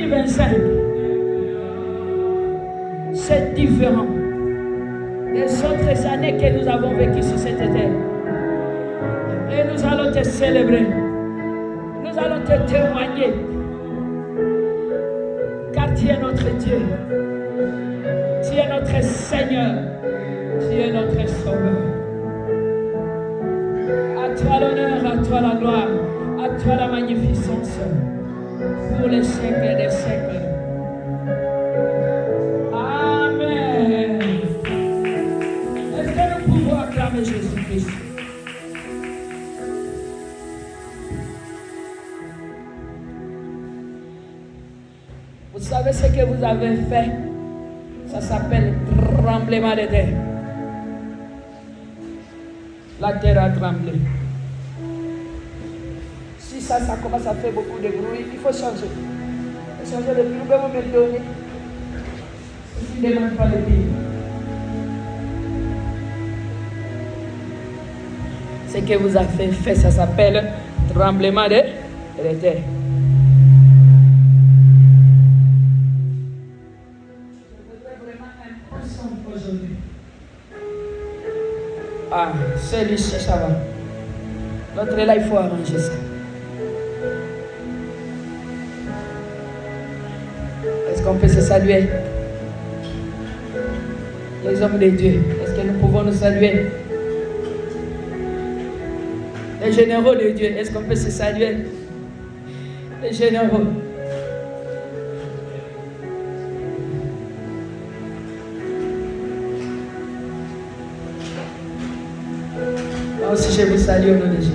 2025, c'est différent des autres années que nous avons vécues sur cette terre. Et nous allons te célébrer. Nous allons te témoigner. Car tu es notre Dieu. Tu es notre Seigneur. Tu es notre Sauveur. À toi l'honneur, à toi la gloire, à toi la magnificence. Pour les siècles des siècles. Amen. Est-ce que nous pouvons acclamer Jésus-Christ? Vous savez ce que vous avez fait? Ça s'appelle tremblement de terre. La terre a tremblé. Si ça commence à faire beaucoup de bruit, il faut changer. Il faut changer le prix. Nous devons me donner. Si ne demande pas le prix. Ce que vous avez fait, ça s'appelle tremblement de terre. Ah, celui-ci, ça va. L'autre là, il faut arranger ça. Est-ce qu'on peut se saluer? Les hommes de Dieu, est-ce que nous pouvons nous saluer? Les généraux de Dieu, est-ce qu'on peut se saluer? Les généraux. Moi aussi, je vous salue au nom de Jésus.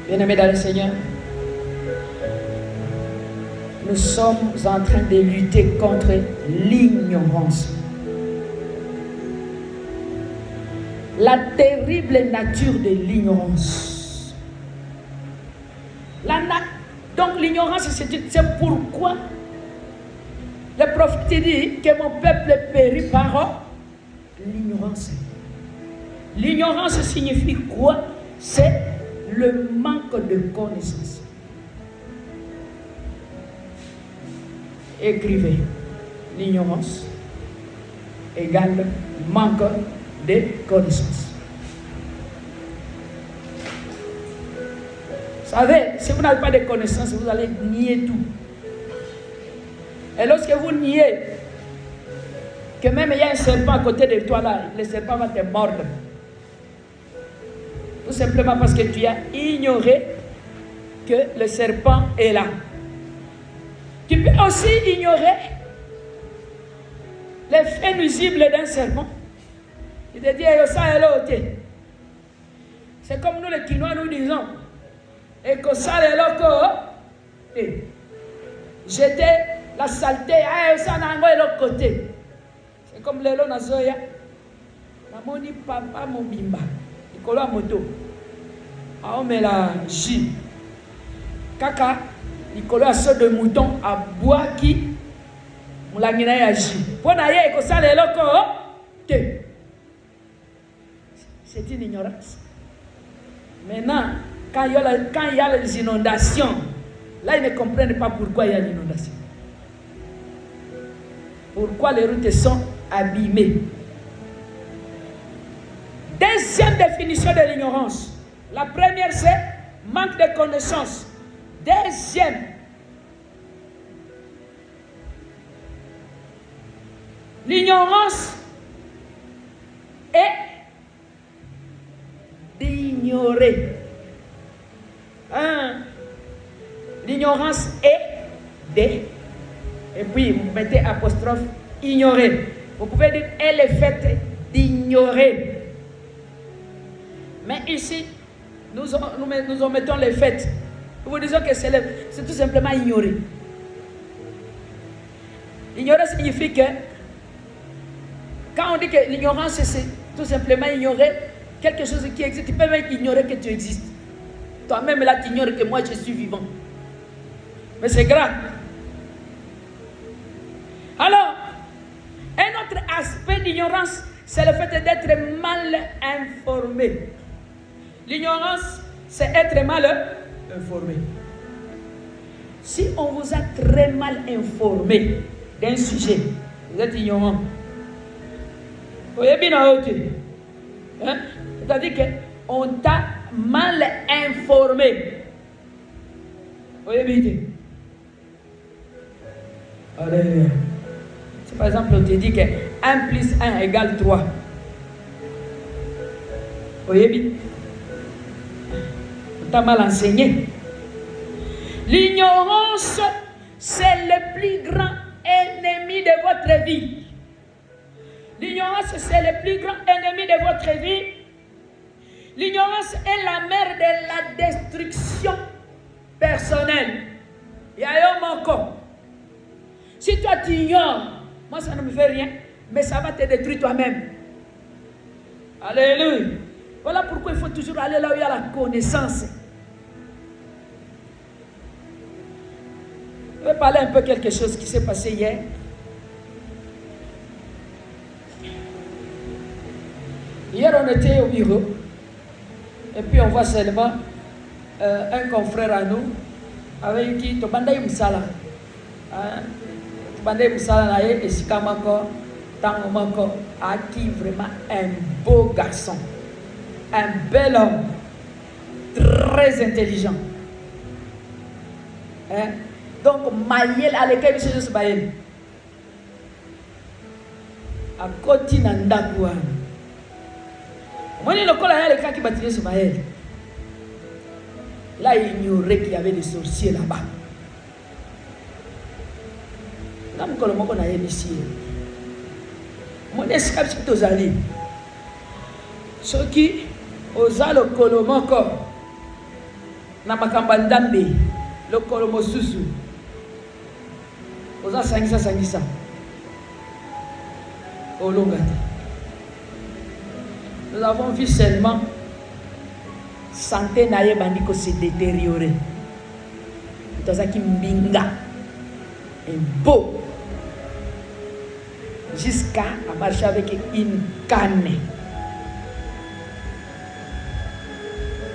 Bien-aimés dans le Seigneur, nous sommes en train de lutter contre l'ignorance. La terrible nature de l'ignorance. Donc l'ignorance, c'est pourquoi le prophète dit que mon peuple périt par l'ignorance. L'ignorance signifie quoi? C'est le manque de connaissance. Écrivez. L'ignorance égale manque de connaissance. Vous savez, si vous n'avez pas de connaissance, vous allez nier tout. Et lorsque vous niez que même il y a un serpent à côté de toi là, le serpent va te mordre. Tout simplement parce que tu as ignoré que le serpent est là. Tu peux aussi ignorer l'effet nuisible d'un serpent. Il te dit, ça est l'autre. C'est comme nous les Quinois nous disons, et que ça est l'autre. Jeter la saleté, ça n'a pas l'autre côté. C'est comme les lots nazoya. Maman dit, papa mon bimba. Il colle à moto. Ah, on met la J. Kaka, il colle à ce de mouton à bois qui. On l'a mis à J. Pour n'aller que ça est l'autre. C'est une ignorance. Maintenant, quand il y a les inondations, là, ils ne comprennent pas pourquoi il y a l'inondation. Pourquoi les routes sont abîmées. Deuxième définition de l'ignorance. La première, c'est manque de connaissance. Deuxième, l'ignorance est d'ignorer. L'ignorance est de, et puis vous mettez apostrophe, ignorer. Vous pouvez dire, elle est faite d'ignorer. Mais ici, nous omettons les faits. Nous vous disons que c'est tout simplement ignorer. Ignorer signifie que, quand on dit que l'ignorance, c'est tout simplement ignorer quelque chose qui existe, tu peux même ignorer que tu existes. Toi-même là, tu ignores que moi, je suis vivant. Mais c'est grave. Alors, un autre aspect d'ignorance, c'est le fait d'être mal informé. L'ignorance, c'est être mal informé. Si on vous a très mal informé d'un sujet, vous êtes ignorant. Vous voyez bien en haut. Hein? C'est-à-dire qu'on t'a mal informé. Vous voyez bien. Alléluia. Si par exemple on te dit que 1 plus 1 égale 3. Vous voyez bien. On t'a mal enseigné. L'ignorance, c'est le plus grand ennemi de votre vie. L'ignorance, c'est le plus grand ennemi de votre vie. L'ignorance est la mère de la destruction personnelle. Il y a un manquant. Si toi tu ignores, moi ça ne me fait rien, mais ça va te détruire toi-même. Alléluia. Voilà pourquoi il faut toujours aller là où il y a la connaissance. Je vais parler un peu quelque chose qui s'est passé hier. Hier, on était au bureau. Et puis, on voit seulement un confrère à nous avec qui Tobanda Moussala. Tobanda Moussala et Sikamako, Tangomanko, a qui vraiment un beau garçon. Un bel homme. Très intelligent. Hein? Donc, Maïel, à l'école, c'est juste Maïel. À côté d'Andagouan. Moi, il y a le cas qui bâtissait sur Maïel. Il a ignoré qu'il y avait des sorciers là-bas. Là, je ne sais pas ici. Moi, je suis capable de aller. Ceux qui osent le Kolomoko, Namakambandambe, le Kolomosusu. Oza sangisa Olongate. Nous avons vu seulement santé naye bandiko se détériorer. Tozaki mbinga un beau jusqu'à marcher avec une canne.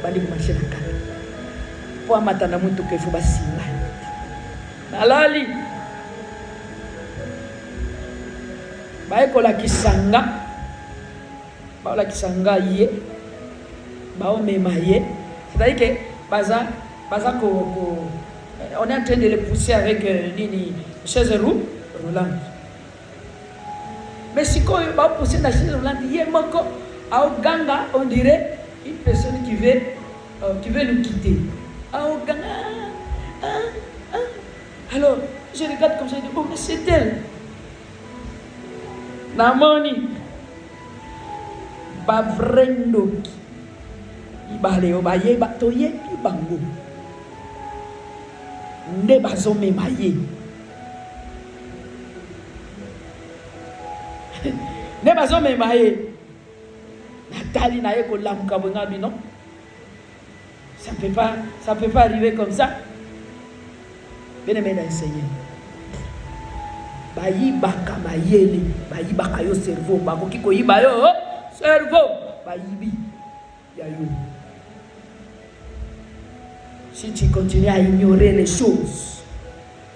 Bandiko marcher la canne. Pour matana mutu ke faut basinga. Nalali baekola kisanga baola kisanga ye baomema ye, c'est-à-dire que baza on est en train de le pousser avec une chaise roulante. Mais si on va pousser la chaise roulante, il y a un ganga, on dirait une personne qui veut nous quitter. Alors je regarde comme ça, je dis oh mais c'est elle. Namoni bavrendoki ibaleo baye batoye ibango nde bazome maye nde bazome maye Nathalie naye ko lamuka bonga bino. Ça peut pas arriver comme ça. Bien-aimé dans le Seigneur. Bayi baka mayele, bayi baka yo cerveau, bako kiko yiba yo cerveau, bayi bi ya yo. Si tu continues à ignorer les choses,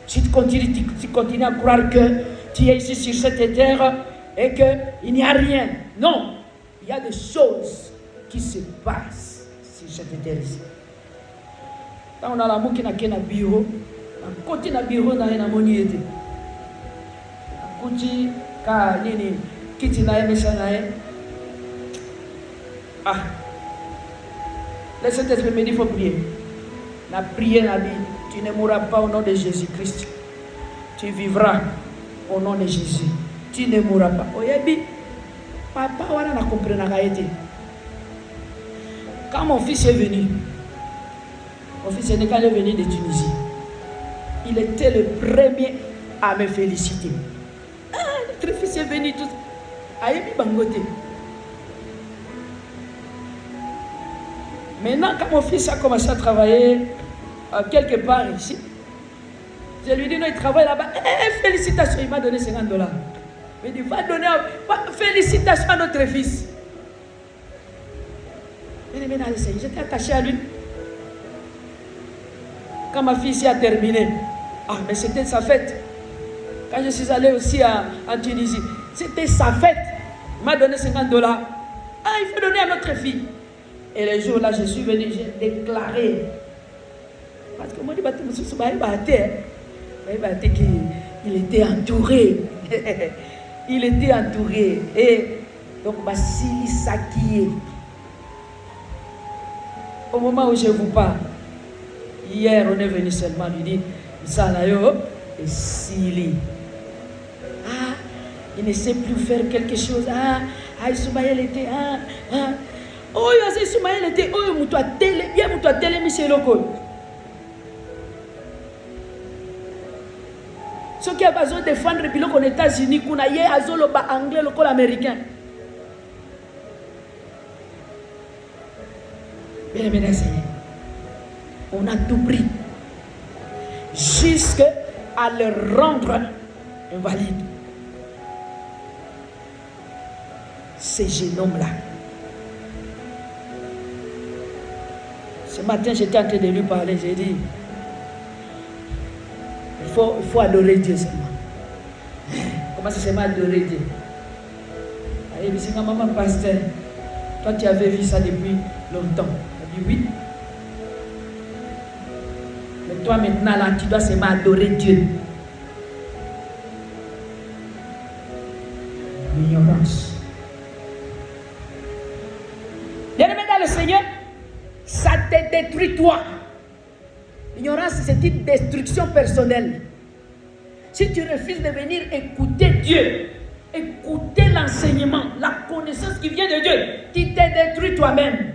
si tu continues à croire que tu es ici sur cette terre et qu'il n'y a rien, non, il y a des choses qui se passent sur cette terre ici. Quand on a l'amour qui n'a qu'un bureau, on continue à bureau dans un moniette. Kuti ka nini kiti na emesha na le Saint-Esprit me dit il faut prier. La prière a dit tu ne mourras pas au nom de Jésus-Christ. Tu vivras au nom de Jésus. Tu ne mourras pas. Oyebi papa wana na comprendre na été. Quand mon fils est venu, mon fils est venu de Tunisie. Il était le premier à me féliciter. Notre fils est venu tout. Aïmi Bangote. Maintenant, quand mon fils a commencé à travailler quelque part ici, je lui dis non, il travaille là-bas. Félicitations, il m'a donné $50. Il dit va donner félicitations à notre fils. J'étais attaché à lui. Quand ma fille ici a terminé, ah, mais c'était sa fête. Quand je suis allé aussi en Tunisie, c'était sa fête. Il m'a donné $50. Ah, il faut donner à notre fille. Et le jour là, je suis venu, j'ai déclaré. Parce que moi, il était entouré. Il était entouré. Et donc, Basili Sakié. Au moment où je vous parle, hier, on est venu seulement lui dire, Salayo et Sili. Ah, il ne sait plus faire quelque chose. Ah, Ismaël était. Oh, Ismaël était. Oh, Moutoua Télé. Bien, Moutoua Télé, Michel Loko. Ceux qui ont besoin de défendre le pilote aux États-Unis, qu'on a hier, Azolo, anglais, local américain. Bien aimé, on a tout pris jusqu'à le rendre invalide. Ces jeunes hommes-là. Ce matin, j'étais en train de lui parler, j'ai dit, il faut adorer Dieu seulement. Comment ça s'appelle adorer Dieu? Allez, mais c'est ma maman pasteur. Toi, tu avais vu ça depuis longtemps. Elle dit oui. Mais toi, maintenant, là, tu dois seulement adorer Dieu. L'ignorance. Bien-aimé dans le Seigneur, ça te détruit toi. L'ignorance, c'est une destruction personnelle. Si tu refuses de venir écouter Dieu, écouter l'enseignement, la connaissance qui vient de Dieu, tu te détruis toi-même.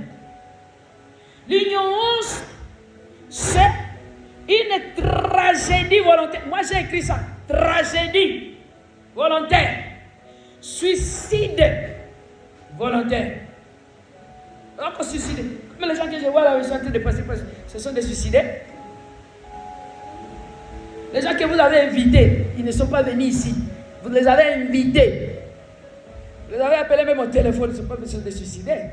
L'ignorance, c'est une tragédie volontaire. Moi, j'ai écrit ça. Tragédie volontaire. Suicide volontaire. Alors qu'on suicide. Comme les gens que je vois là, ils sont en train de passer, ce sont des suicidaires. Les gens que vous avez invités, ils ne sont pas venus ici. Vous les avez invités. Vous les avez appelés même au téléphone, ils ne sont pas des suicidaires.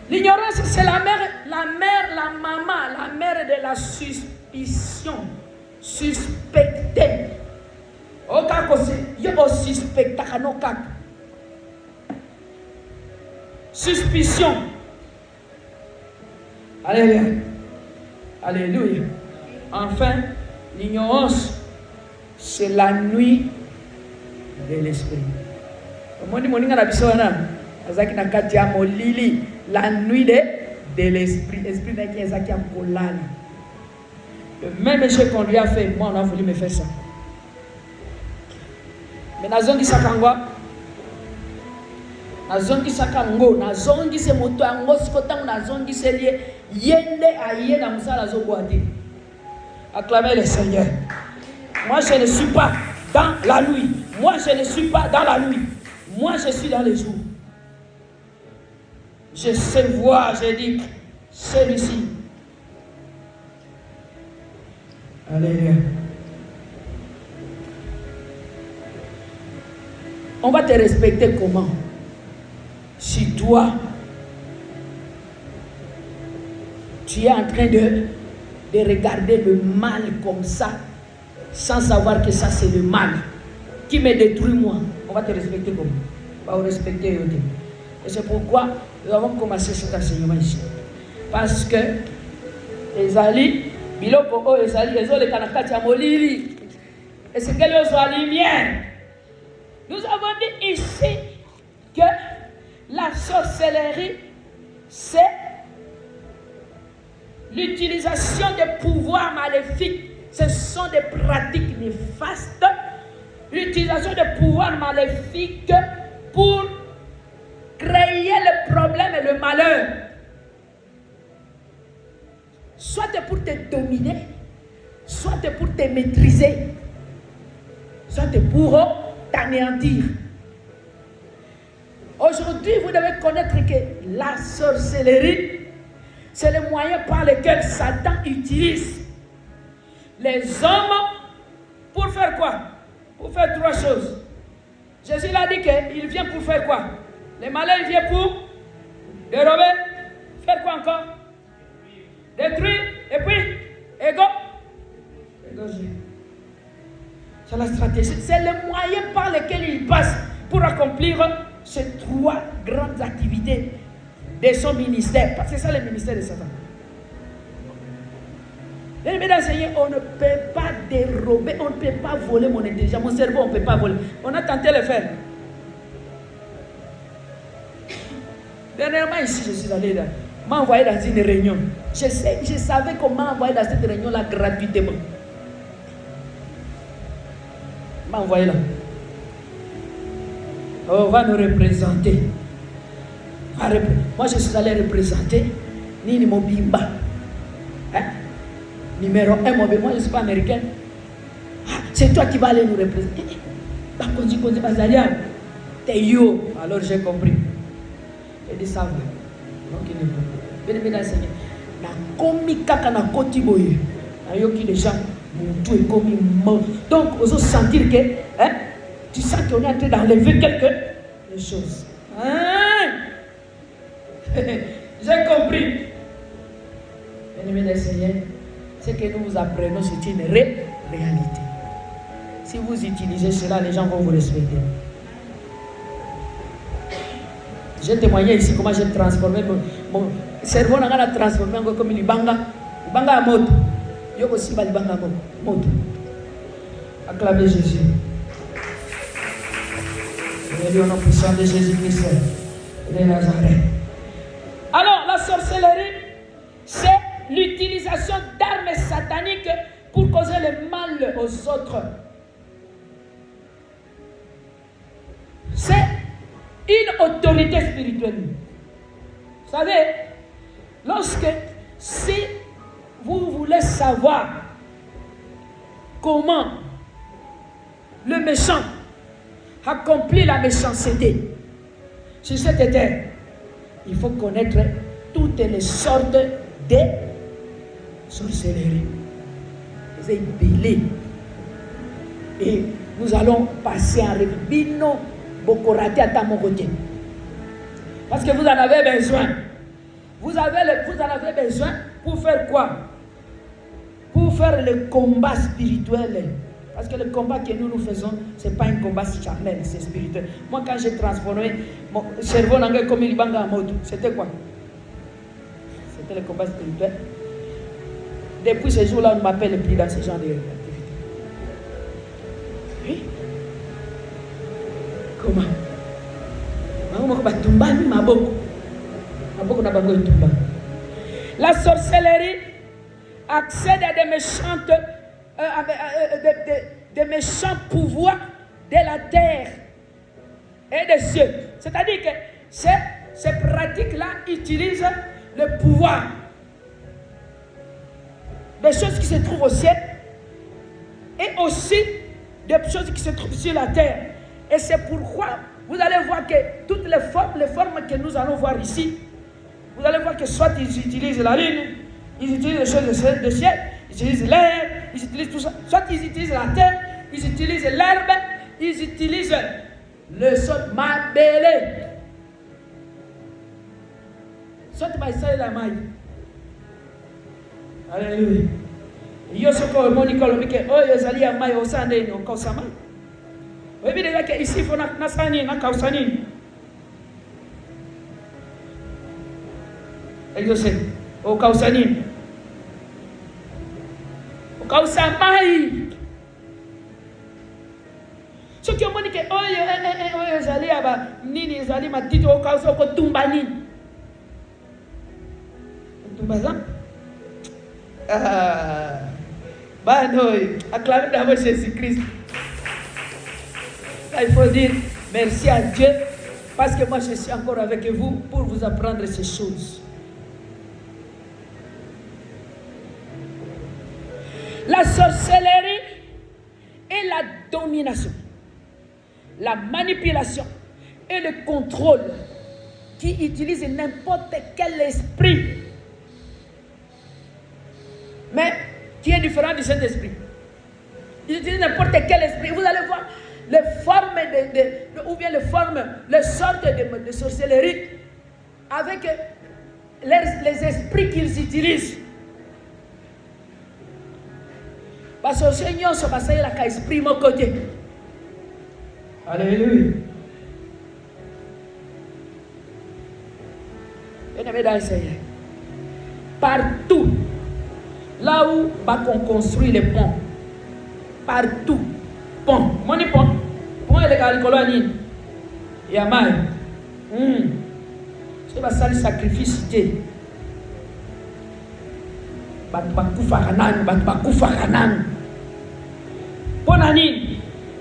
L'ignorance, c'est la maman, la mère de la suspicion. Suspecter. Au cas où il y a un suspect, suspicion. Alléluia. Alléluia. Enfin, l'ignorance, c'est la nuit de l'esprit. La nuit de l'esprit. L'esprit n'est qu'un qui a collé. Le même échec qu'on lui a fait, moi, on a voulu me faire ça. Mais nazongi sakangwa, nazongi sakango, nazongi se moto ango sikotango, nazongi se lié yende aye na musala zo boite. Acclamez le Seigneur. Moi je ne suis pas dans la nuit. Moi je ne suis pas dans la nuit. Moi je suis dans les jours. Je sais voir, j'ai dit, celui-ci. Alléluia. On va te respecter comment? Si toi, tu es en train de regarder le mal comme ça, sans savoir que ça c'est le mal qui me détruit moi, on va te respecter comment? On va vous respecter. Et c'est pourquoi nous avons commencé cet enseignement ici. Parce que Ezali, Biloko, Ezali, les Kanakati Amolili, et c'est qu'elle soit la lumière. Nous avons dit ici que la sorcellerie, c'est l'utilisation des pouvoirs maléfiques. Ce sont des pratiques néfastes. L'utilisation des pouvoirs maléfiques pour créer le problème et le malheur. Soit pour te dominer, soit pour te maîtriser, soit pour t'anéantir. Aujourd'hui, vous devez connaître que la sorcellerie, c'est le moyen par lequel Satan utilise les hommes pour faire quoi? Pour faire trois choses. Jésus l'a dit qu'il vient pour faire quoi? Les malins, il vient pour dérober. Faire quoi encore? détruire, et puis, égorger. C'est la stratégie, c'est le moyen par lequel il passe pour accomplir ces 3 grandes activités de son ministère. Parce que c'est ça le ministère de Satan. Mesdames et messieurs, on ne peut pas dérober, on ne peut pas voler mon intelligence, mon cerveau, on ne peut pas voler. On a tenté de le faire. Dernièrement, ici, je suis allé là, m'a envoyé dans une réunion. Je savais comment envoyer dans cette réunion-là gratuitement. M'a envoyé là. On va nous représenter. Moi, je suis allé représenter Nini Mobimba. Hein? Numéro 1, moi je ne suis pas américaine. C'est toi qui vas aller nous représenter. Alors j'ai compris. Il dit ça va. Donc il est bon. Donc, vous sentir que tu sens qu'on est en train d'enlever quelque chose. Hein? J'ai compris. Bien-aimés du Seigneur, ce que nous vous apprenons, c'est une réalité. Si vous utilisez cela, les gens vont vous respecter. J'ai témoigné ici comment j'ai transformé mon cerveau, on a transformé comme il banga à moto. Yo aussi va banga à moto. Acclamez Jésus. Le nom puissant de Jésus-Christ de Nazareth. Alors, la sorcellerie, c'est l'utilisation d'armes sataniques pour causer le mal aux autres. C'est une autorité spirituelle. Vous savez, si vous voulez savoir comment le méchant accomplit la méchanceté sur cette terre, il faut connaître toutes les sortes de sorcellerie. Vous êtes belés. Et nous allons passer en revue. Bino Bokorate à mon côté. Parce que vous en avez besoin. Vous en avez besoin pour faire quoi? Pour faire le combat spirituel. Parce que le combat que nous faisons, ce n'est pas un combat charnel, c'est spirituel. Moi, quand j'ai transformé mon cerveau comme il banga en mode, c'était quoi? C'était le combat spirituel. Depuis ce jour-là, on ne m'appelle plus dans ce genre d'activité. Oui? Comment? La sorcellerie accède à des méchantes, des méchants pouvoirs de la terre et des cieux. C'est-à-dire que ces pratiques-là utilisent le pouvoir des choses qui se trouvent au ciel et aussi des choses qui se trouvent sur la terre. Et c'est pourquoi vous allez voir que toutes les formes que nous allons voir ici, vous allez voir que soit ils utilisent la lune, ils utilisent les choses du ciel, ils utilisent l'air, ils utilisent tout ça. Soit ils utilisent la terre, ils utilisent l'herbe, ils utilisent le sol mabélé. Soit ils la maille. Alléluia. Yo soko monika lomike oyo zali ya maille osande ni okosama. Wewe déjà que ici faut na sani na kausani. Exaucé. Au kausani. Au kausamai. Ce que moni ke oyo zali aba nini zali matiti au kauso ko tumbani. Tumbaza. Acclamez d'abord Jésus-Christ. Il faut dire merci à Dieu parce que moi je suis encore avec vous pour vous apprendre ces choses. La sorcellerie et la domination, la manipulation et le contrôle qui utilisent n'importe quel esprit, mais qui est différent de cet esprit. Ils utilisent n'importe quel esprit. Vous allez voir les formes ou bien les sortes de sorcellerie avec les esprits qu'ils utilisent. Basorcier nyonso basalelaka esprit moko te. Alléluia. Bien-aimé dans le Seigneur, partout là où on construit les ponts, partout, pont, moni pont est le colonie, il y a mal. C'est pas ça le sacrifice.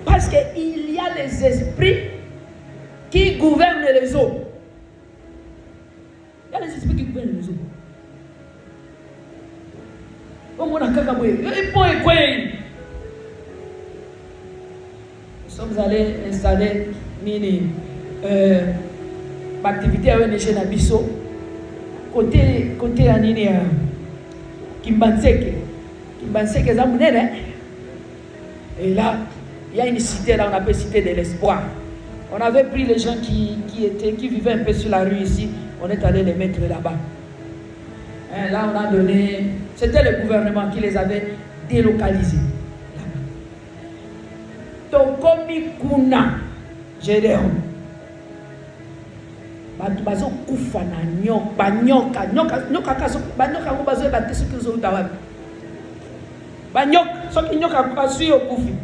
Parce qu'il y a les esprits qui gouvernent les eaux. Il y a les esprits qui gouvernent les eaux. Nous sommes allés installer une activité à ONG Nabiso côté à Nini Kimbanseke Zamunene. Et là, il y a une cité là, on appelle cité de l'espoir. On avait pris les gens qui vivaient un peu sur la rue ici, on est allé les mettre là-bas. Et là, on a donné, c'était le gouvernement qui les avait délocalisés. Tokomi Kuna, Gédéon. Bazo kufa na nyoka kaso banyoka ngo bazo ba tesu kizo utawapi banyoka soki nyoka pasui okufi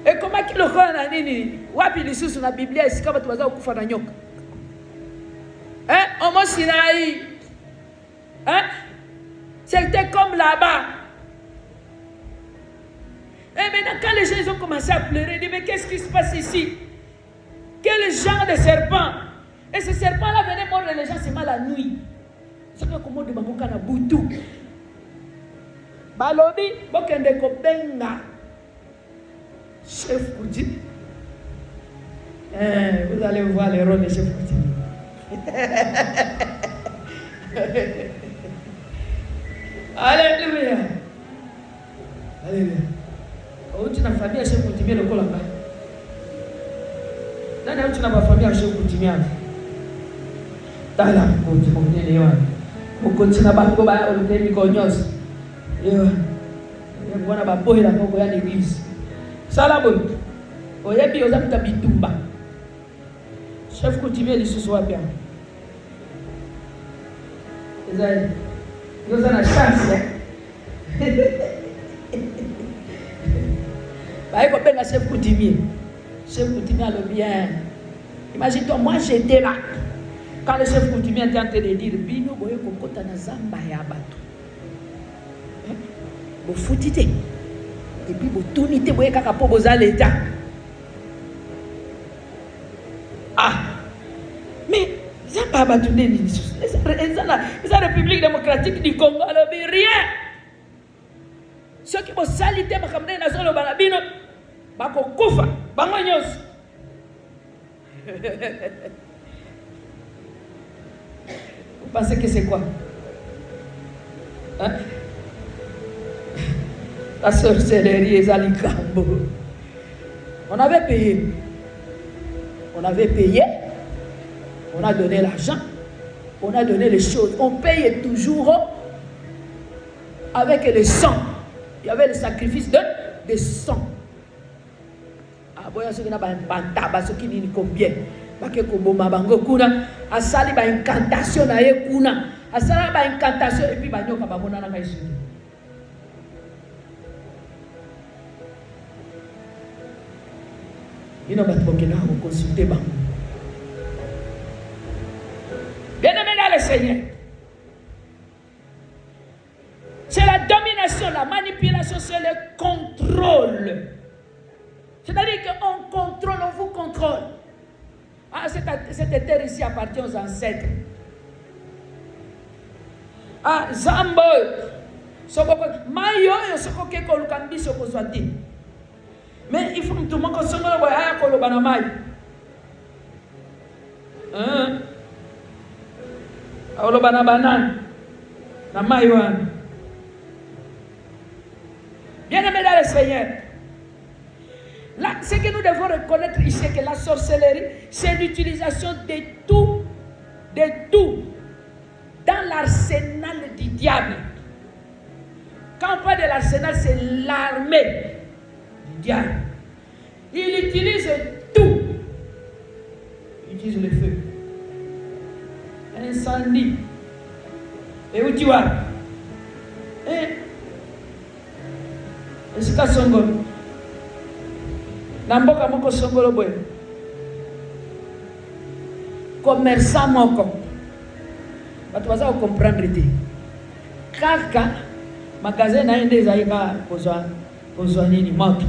et comment ki lokola na nini wapi lisusu na Biblia isika batu bazo kufa na nyoka Homo Sinaï c'était comme là-bas. Et maintenant quand les gens ils ont commencé à pleurer, ils disent mais qu'est-ce qui se passe ici? Quel genre de serpent? Et ce serpent-là venait mordre les gens seulement la nuit. C'est comme on dit na boutou. Balobi, bokende ko benga. Chef Kouti. Vous allez voir les rôles de Chef Kouti. Alléluia. Alléluia. Tu n'as famille à Chef Kouti, mais le col là-bas. Dans tu n'as pas famille à Chef Kouti, mais tala Kouti, mon Dieu, Léon. Mon Kouti n'a pas de bail, on le dit Cognos. Léon. On a pas boy là pour aller à l'église. Salabon. Oyebi ozamita bitumba. Chef Kouti, mais il se soit bien. Vous avez la chance, hein? Bah, il faut bien la chef coutumier. Chef coutumier a le bien. Imagine-toi, moi j'étais là. Quand le chef coutumier était en train de dire Bino, boye kokota na zamba ya bato. Bo foutite. Et puis bo tonite boye kaka po boza l'état. Ah. Mais zamba bato neni lisusu. La République démocratique du Congo, alors rien. Ceux qui vont saliter ma camarade na zolo balabino, bako kufa, bangonyos. Vous pensez que c'est quoi? Hein? La sorcellerie et Zalikambo. On avait payé. On avait payé. On a donné l'argent. On a donné les choses. On paye toujours avec le sang. Il y avait le sacrifice de sang. Ah, bon, il y a un pantaba, ce qui dit combien. Parce que Koboma Bango Kuna, a sali ba incantation na ye Kuna, a sali ba incantation et puis banyo kabamona na kaishu. Il n'a pas de bokena à consulter Bango. Bien-aimé dans le Seigneur, c'est la domination, la manipulation, c'est le contrôle. C'est-à-dire qu'on contrôle, on vous contrôle. Ah, cette terre ici appartient aux ancêtres. Ah, Zambo, Mayo, Soko Keko Lukambi, Soko Swati. Mais il faut que tout le monde consomme le Boya Kolobanamai. Olobana banan na maïwan. Bien-aimés dans le Seigneur, là, ce que nous devons reconnaître ici, c'est que la sorcellerie, c'est l'utilisation de tout dans l'arsenal du diable. Quand Quand on parle de l'arsenal, c'est l'armée du diable. Il utilise tout. Il utilise le feu, incendie. Et où tu vas? Est-ce que Songolo? Namboka moko Songolo boy. Commerçant moko. Batu baza comprendre te. Kaka magasin na ende zaika kozwa nini moto.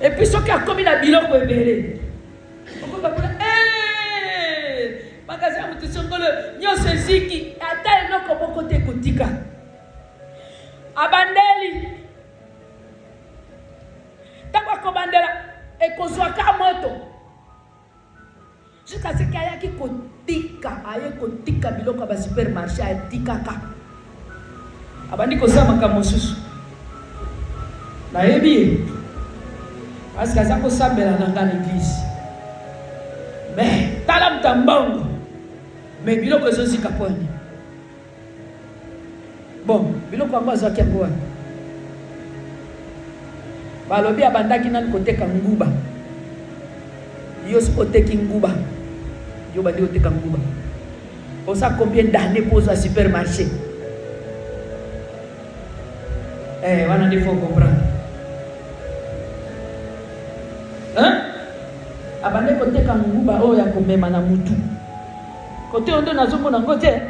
Et puis soki akomi na biloko ebele. Okoka pula magasin mutu Songolo nyonso eziki ata eloko moko te kotika. Abandeli takwa kobandela ekozwaka moto jusqu'à ce qu'il y a qui kotika aye kotika biloko ba supermarché atikaka abandi kosama ka mosusu na yebi parce que ça ko sambela na l'église mais talam tambongo mais biloko ezosika poni. Bon, biloko yango azwaki yango wana balobi abandaki nani koteka nguba yo soki oteki nguba yo bandi oteka nguba osa combien d'années pour ozwa supermarché wana nde faut comprendre abandi koteka nguba oyo ya komema na mutu kote oyo nde nazomona ngo te.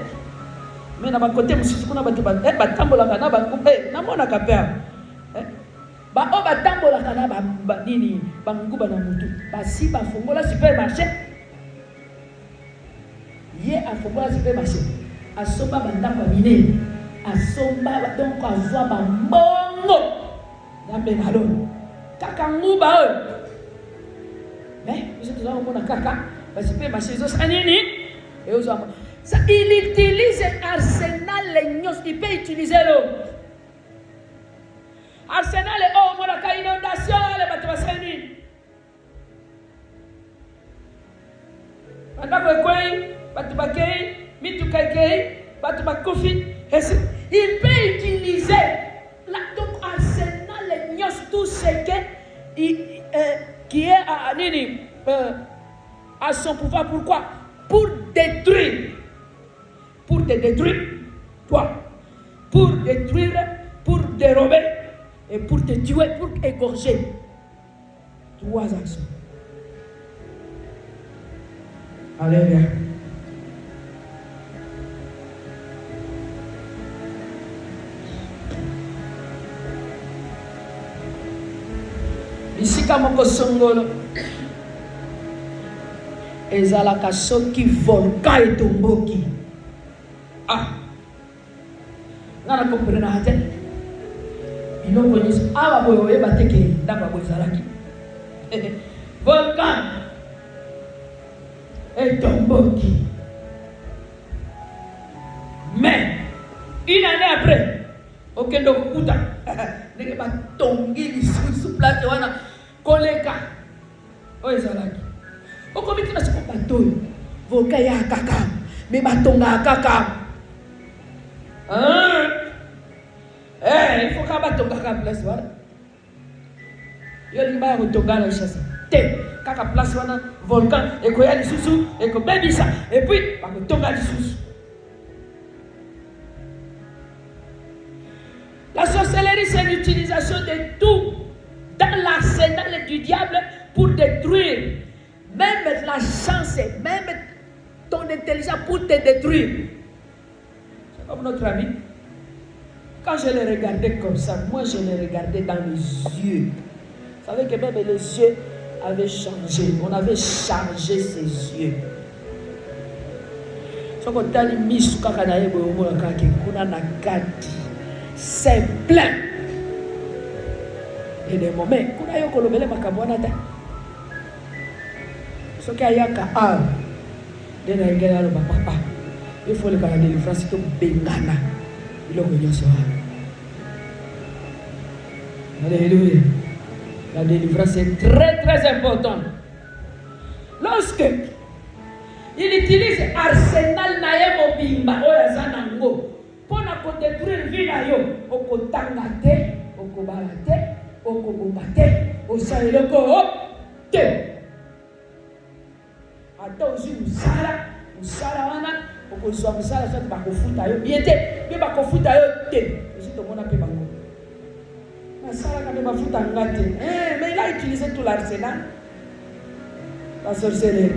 Mais na bakote mususu kuna batu batambolaka na banguba namonaka pe ba o batambolaka na ba nini banguba na mutu basi bafongola supermarché ye afongola supermarché asomba bandako minene asomba donc azwa bambongo nambe nalo kaka nguba oyo mais biso tozomona kaka ba supermarché ezosa nini eozwa. Ça, il utilise arsenal les nyos, il peut utiliser l'eau. Arsenal est oh, mon la inondation, les bateaux il peut utiliser donc arsenal les nyos, tout ce qui est à son pouvoir. Pourquoi? Pour détruire. Pour te détruire, toi. Pour détruire, pour dérober et pour te tuer, pour égorger. 3 actions. Alléluia. Ici, comme Songolo, ezalaka soki volcan etomboki. Nana comprendre ate biloko nyonso awa boyo oyeba te ke ndako boyo ezalaki volcan etomboki. Mais une année après okendo kokuta ndenge batongi lisusu place wana koleka oyo ezalaki okomi tina siko batoyo volcan ya kaka me batonga kaka. Il faut qu'on batonga kaka place wana yo limba ya kotonga na chasse te kaka place wana volcan ekoya lisusu ekobebisa et puis bakotonga lisusu. La sorcellerie, c'est l'utilisation de tout dans l'arsenal du diable pour détruire même la chance, même ton intelligence pour te détruire. C'est comme notre ami. Quand je le regardais comme ça, moi je le regardais dans les yeux. Vous savez que même les yeux avaient changé. On avait changé ses yeux. C'est plein. Et des moments, quand on a colobé makabwana ta. Ce qui a yaka a, de la guerre le papa. Il faut le faire de délivrance to bengana. Il a gagné ça. Alléluia. La délivrance est très très importante. Lorsque il utilise arsenal naemo bimba oyazanango pour détruire vie na yo, oko tangate, oko balate, oko bombate, osa eloko te. Ata aussi musala wana, oko zwa musala soit bakofuta yo bien te, bien bakofuta yo te. Aussi tout le monde a pe bango. Musala quand bafuta ngate. Mais il a utilisé tout l'arsenal. La sorcellerie.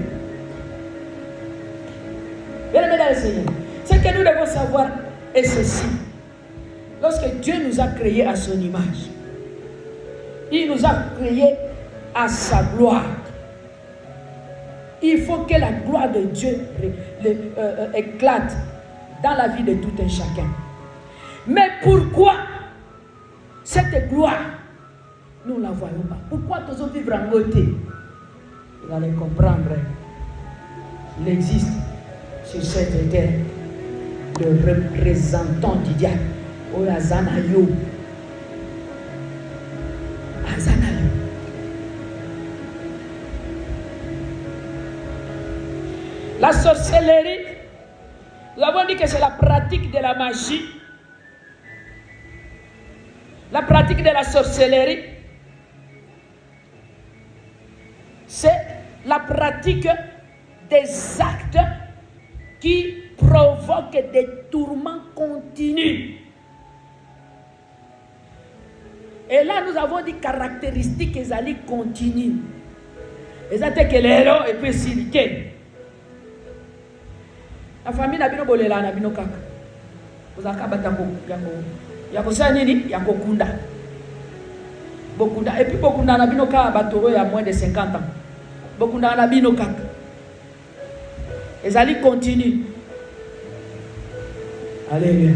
Bien aimé dans le Seigneur, ce que nous devons savoir est ceci. Lorsque Dieu nous a créés à son image, il nous a créés à sa gloire. Il faut que la gloire de Dieu éclate dans la vie de tout un chacun. Mais pourquoi cette gloire, nous ne la voyons pas? Pourquoi nous devons vivre en beauté? Vous allez comprendre. Il existe sur cette terre le représentant du diable. Oh, Azanayo. Azanayo. La sorcellerie, nous avons dit que c'est la pratique de la magie. La pratique de la sorcellerie, c'est la pratique des actes qui provoquent des tourments continus. Et là, nous avons des caractéristiques qui allaient continuer. Et ça, c'est que l'héros et puis s'il la famille n'a pas bolé là, n'a pas kaka. Vous avez batako, yako sanini, yako kunda. Bokunda et puis bokunda n'a pas kaka batoro il y a moins de 50 ans. Bokunda n'a pas kaka. Et ça continue. Alléluia.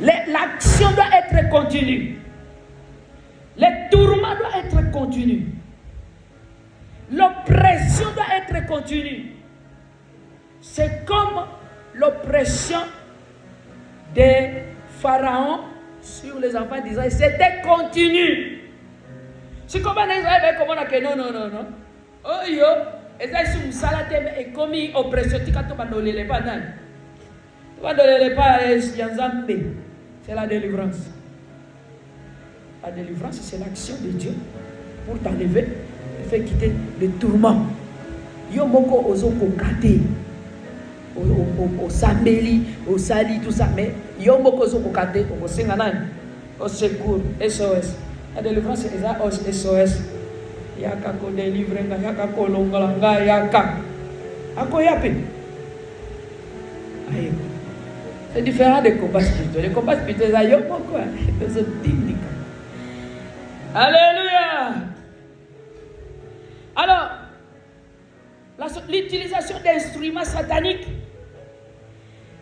L'action doit être continue. Les tourments doivent être continus. L'oppression doit être continue. C'est comme l'oppression des pharaons sur les enfants d'Israël. C'était continu. C'est comme un Israël, comme on a que non. Oh yo, et ça c'est une salade et comme oppression, tu quand on va donner les bananes. Tu vas donner les pas Yanzambe. C'est la délivrance. La délivrance, c'est l'action de Dieu pour t'enlever, te faire quitter le tourment. Yo moko ozo kokate. Au Sambeli, au Sali, tout ça, mais il y a beaucoup de choses au Sénanane, au secours, SOS. La délivrance, c'est SOS. Il y a qu'à délivrer, il y a qu'à colongalanga, il y a qu'à. À quoi y a peine? C'est différent des combats spirituels. Les combats spirituels, il y a beaucoup. Alléluia! Alors, l'utilisation d'instruments sataniques.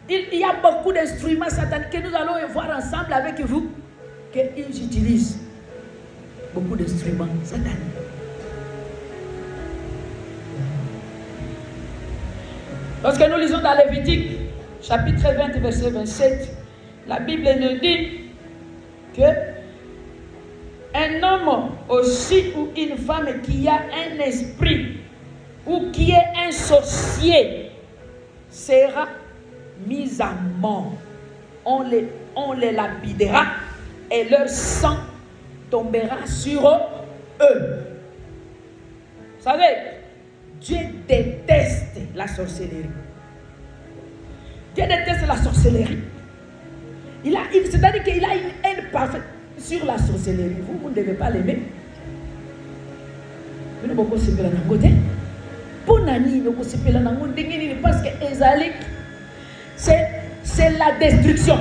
Il y a beaucoup d'instruments sataniques que nous allons voir ensemble avec vous, qu'ils utilisent. Beaucoup d'instruments sataniques. Lorsque nous lisons dans Lévitique, chapitre 20, verset 27, la Bible nous dit que un homme aussi ou une femme qui a un esprit ou qui est un sorcier sera mis à mort. On les lapidera et leur sang tombera sur eux. Vous savez, Dieu déteste la sorcellerie. Dieu déteste la sorcellerie. C'est-à-dire qu'il a une haine parfaite sur la sorcellerie. Vous ne devez pas l'aimer. Vous ne pouvez pas l'aimer côté. Pour Nani, parce que Ezalik, c'est la destruction.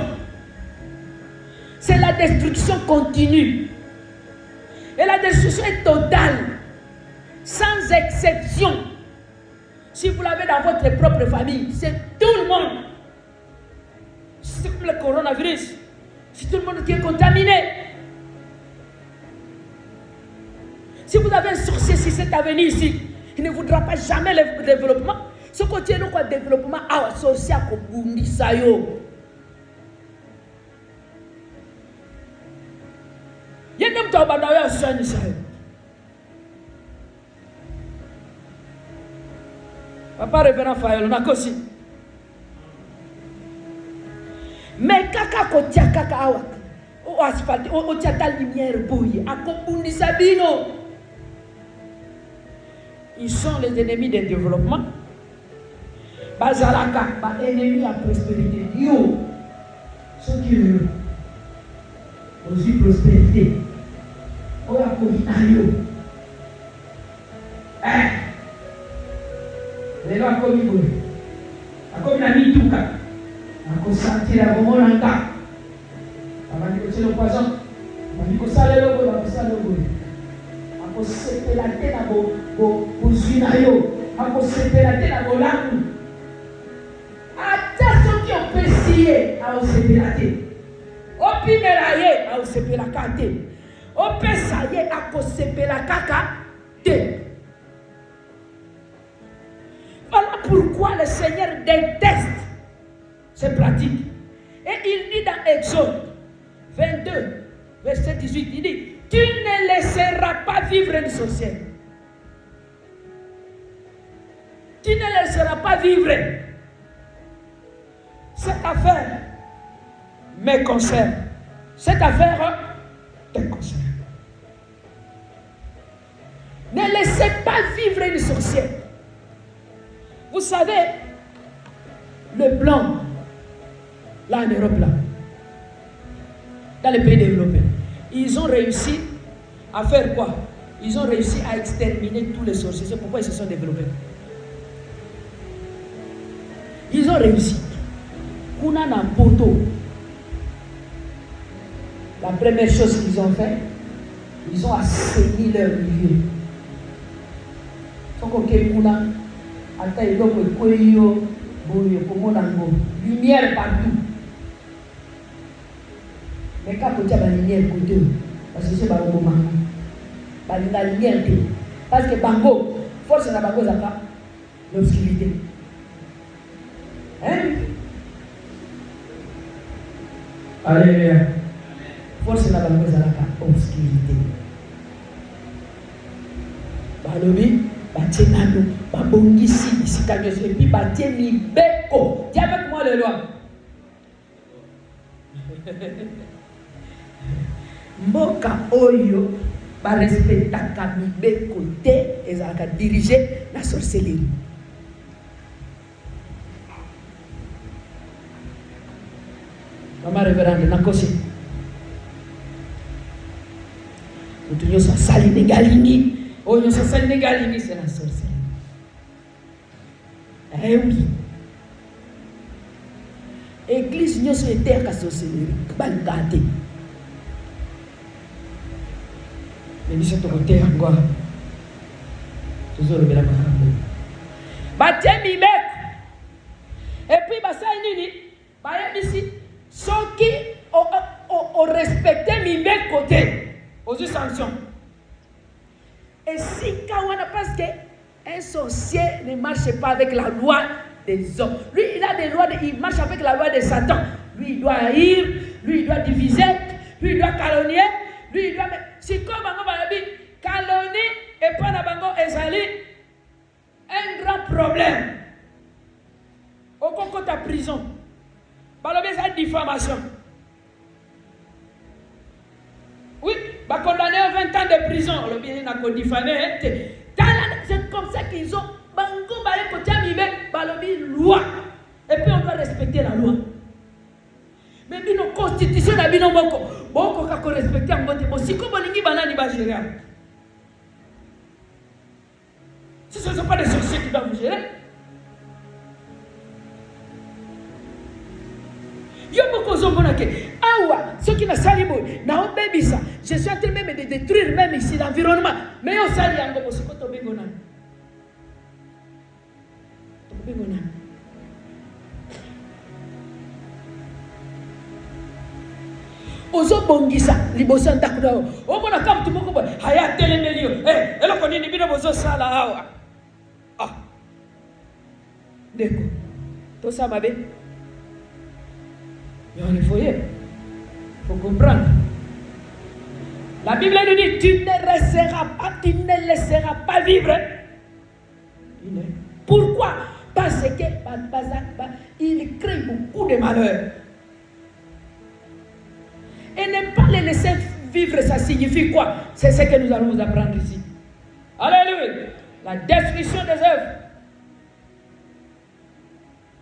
C'est la destruction continue. Et la destruction est totale, sans exception. Si vous l'avez dans votre propre famille, c'est tout le monde. C'est comme le coronavirus. C'est tout le monde qui est contaminé. Si vous avez un sorcier sur cette avenue ici, il ne voudra pas jamais le développement. Ce côté nous quoi développement associé à Kobundi Sayo. Il y a un homme qui a Sayo. Papa révérend Fayol, on a aussi. kaka kotia kaka awa o asphalte o tia ta lumière boye akobundisa bino. Ils sont les ennemis du développement. Bazalaka ba ennemi à prospérité. Yo ceux qui heureux aussi prospérité. O ya koina yo. Lelo akomi boye. Akomi na mituka. Akosantira komona nka. Abandi kotselo poison. Abandi kosala logo na kosala logo. Akosepela te na bozwi na yo. Akosepela te na bolamu. Ata soki opesi ye aosepela te. Opimela ye aosepela ka te. Opesa ye akosepela kaka te. Voilà pourquoi le Seigneur déteste ces pratiques. Et il dit dans Exode 22, verset 18, il dit, tu ne laisseras pas vivre une sorcière. Tu ne laisseras pas vivre. Cette affaire me concerne. Cette affaire te concerne. Ne laissez pas vivre une sorcière. Vous savez, le blanc, là en Europe, là, dans les pays développés, ils ont réussi à faire quoi? Ils ont réussi à exterminer tous les sorciers. C'est pourquoi ils se sont développés. Ils ont réussi. Kuna na poto. La première chose qu'ils ont fait, ils ont assaini leur milieu. Lumière partout. Mais quand tu as la lumière côté, parce que c'est pas le moment. La lumière, parce que bango, force na bango zaka l'obscurité. Hein? Alléluia. Force na bango zaka obscurité. Balobi, batenano, babongisi, isikanyo, et puis batemi beko. Dis avec moi le loi. Mboka oyo ba respectaka mibeko te ezalaka diriger la sorcellerie. Mama révérende nakosi. Mutunyo sa sali negalingi, oyo sa sali negalingi c'est la sorcellerie. Eh oui. Église nyoso était à sorcellerie, bankate. Mais nous sommes côté encore. Toujours le bel makambo. Batemi mek. Et puis basa nini? Ba ici soki o respecter mi mek côté. Aux sanctions. Et si kawana parce que un sorcier ne marche pas avec la loi des hommes. Lui, il a des lois, il marche avec la loi de Satan. Lui, il doit haïr, lui, il doit diviser, lui, il doit calomnier, lui, il doit... Si comme bango balabi, calomnie et pas na bango ezali, un grand problème. Au concours de ta prison. Balabi, c'est une diffamation. Oui, bah condamné à 20 ans de prison. Le bien, il n'a pas diffamé. C'est comme ça qu'ils ont... Bango bale kotia mibe balobi loi. Et puis on doit respecter la loi. Mais bino constitution na bino boko ka ko respecter ngote bo siko bolingi banani ba gérer. Ce ne sont pas des sorciers qui doivent vous gérer. Yo boko zombona ke awa ceux qui na salibo na obebisa. Je suis en train même de détruire même ici l'environnement. Mais yo sali yango bo siko to bengona. Ozo bongisa liboso ndako dawo omona kam tumoko boy haya telemelio eloko nini bino bozo sala awa deko to ça mabe mais on faut comprendre. La Bible nous dit tu ne laisseras pas vivre. Pourquoi? Parce que il crée beaucoup de malheur. Et ne pas les laisser vivre, ça signifie quoi? C'est ce que nous allons vous apprendre ici. Alléluia. La destruction des œuvres.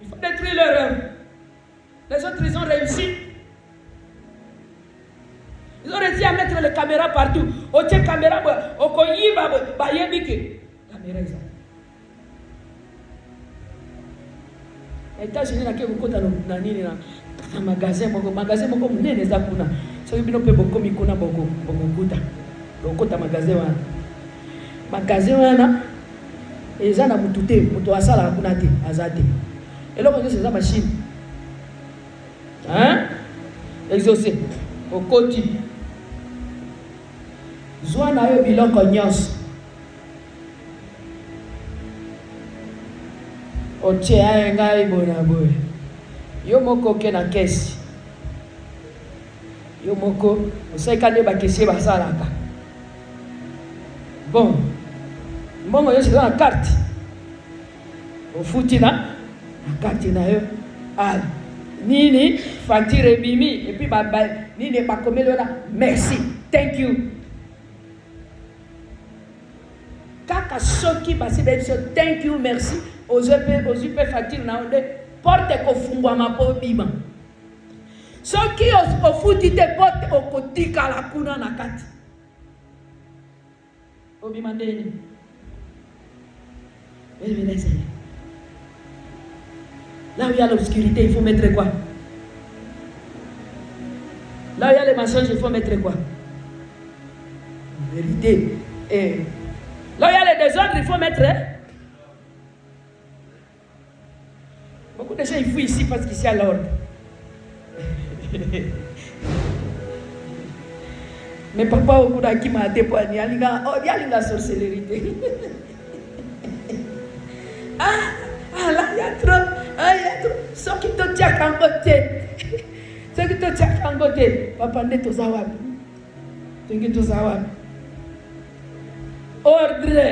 Il faut détruire leurs œuvres. Les autres, ils ont réussi. Ils ont réussi à mettre les caméras partout. Au tient caméra, au koyi, bayebike. Caméra, ça. Les États-Unis, na beaucoup de magasin, moko munene za kuna. So bino pe boko mikuna boko kuta. Boko ta magasin wana. Magasin wana eza na mutute, muto asala kuna te, azate. Eloko c'est ça machine. Hein? Exaucé. Au côté. Zwa na yo biloko nyonso. Otie aye ngai bona boy. Yo moko ke na kesi. Yo moko osaikane ba kesi basalaka. Bon. Mbongo yo sila na carte. Ofuti na carte na yo. Al. Nini facture bimi et puis nini bakomelo na merci. Thank you. Kaka soki basi beso thank you merci. Ozupe facture na onde porte kofungwa mapo bima. Soki ofuti te porte okotika la kuna na kati. Obima ndeni. Là où il y a l'obscurité, il faut mettre quoi? Là où il y a les mensonges, il faut mettre quoi? La vérité. Et là où il y a les désordres, il faut mettre. Beaucoup de gens ils fuient ici parce qu'ici il y a l'ordre. Mais papa, au bout qui m'a dépoigné, il y a la sorcellerie. Là, il y a trop. Ce qui te tient en côté. Ce qui te tient en côté. Papa, n'est pas zawab. Tu es tout zawab. Ordre.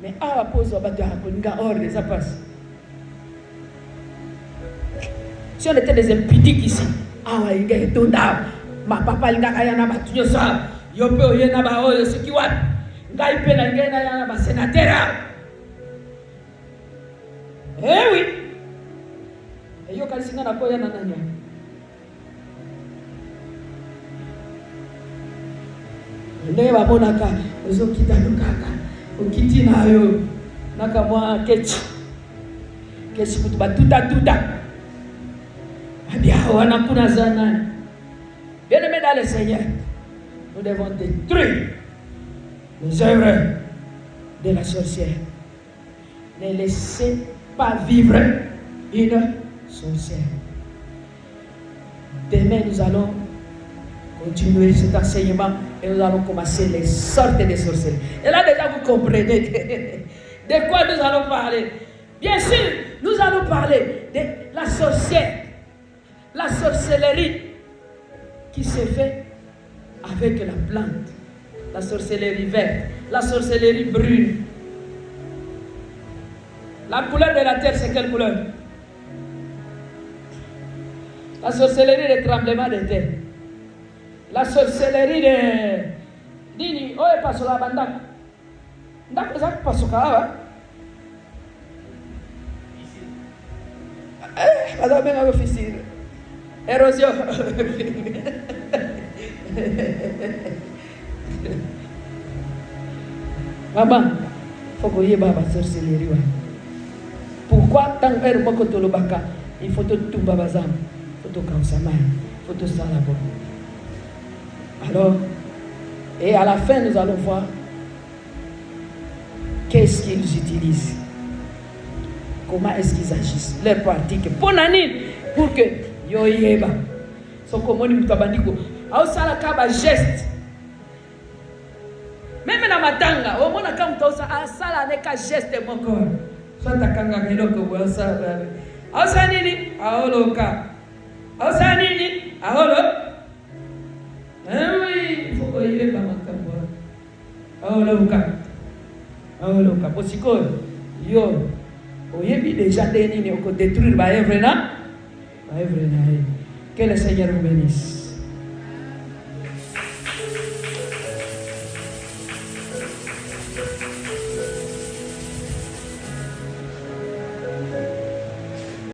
Mais à la pause, on va te raconter ordre, ça passe. Si on était des impudiques ici, il y a tout là. Ma papa, il y a tout ça. Il y a ce qui va. Il y a un sénateur. Eh oui. Et yo kalisinga na koya na nanya. Ndenge babonaka ozokita lukaka. Okiti na yo naka mwa kechi. Kechi kutu batuta. Abia wana kuna zana. Bien-aimés dans le Seigneur, nous devons détruire les œuvres de la sorcière. Ne laissez pas vivre une sorcière. Demain, nous allons continuer cet enseignement et nous allons commencer les sortes de sorcelleries. Et là, déjà, vous comprenez de quoi nous allons parler. Bien sûr, nous allons parler de la sorcière, la sorcellerie qui se fait avec la plante, la sorcellerie verte, la sorcellerie brune. La couleur de la terre, c'est quelle couleur? La sorcellerie des tremblements de terre. La sorcellerie de... Dini, oh, et pas sur la bande. D'accord, ça passe sur la alors, même avec officier. Érosion. Maman, il faut que y ait la sorcellerie. Pourquoi tant que il faut tout babazam, il faut tout kausama, il faut tout salabo. Alors, et à la fin, nous allons voir qu'est-ce qu'ils utilisent, comment est-ce qu'ils agissent, leurs pratiques. Pour que yo yeba, so komoni mutabandiko, au sala kaba geste. Même na matanga, au mona kama mtausa asala neka geste moko. Soit akanga kiloko kwa sala. Ausa nini? Aoloka. Ausa nini? Aolo. Oui, faut yeba makambo. Aoloka. Posiko yo. Oyebi déjà nini oko détruire ba œuvre na? Que le Seigneur vous bénisse.